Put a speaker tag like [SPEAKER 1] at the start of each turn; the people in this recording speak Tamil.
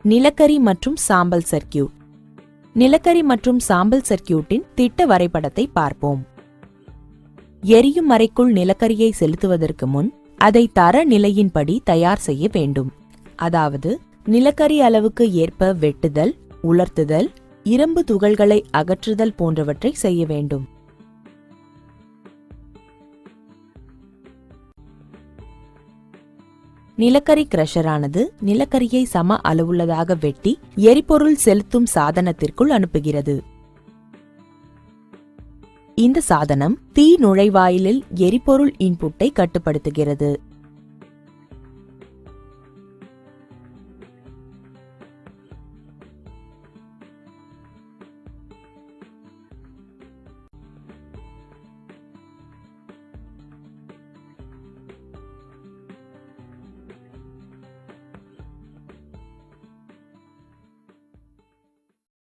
[SPEAKER 1] நிலக்கரி மற்றும் சாம்பல் சர்க்கியூட். நிலக்கரி மற்றும் சாம்பல் சர்க்கியூட்டின் திட்ட வரைபடத்தை பார்ப்போம். எரியும் அறைக்குள் நிலக்கரியை செலுத்துவதற்கு முன் அதை தர நிலையின்படி தயார் செய்ய வேண்டும். அதாவது நிலக்கரி அளவுக்கு ஏற்ப வெட்டுதல், உலர்த்துதல், இரும்பு துகள்களை அகற்றுதல் போன்றவற்றை செய்ய வேண்டும். நிலக்கரி கிரஷரானது நிலக்கரியை சம அளவுள்ளதாக வெட்டி எரிபொருள் செலுத்தும் சாதனத்திற்குள் அனுப்புகிறது. இந்த சாதனம் தீ நுழைவாயிலில் எரிபொருள் இன்புட்டை கட்டுப்படுத்துகிறது.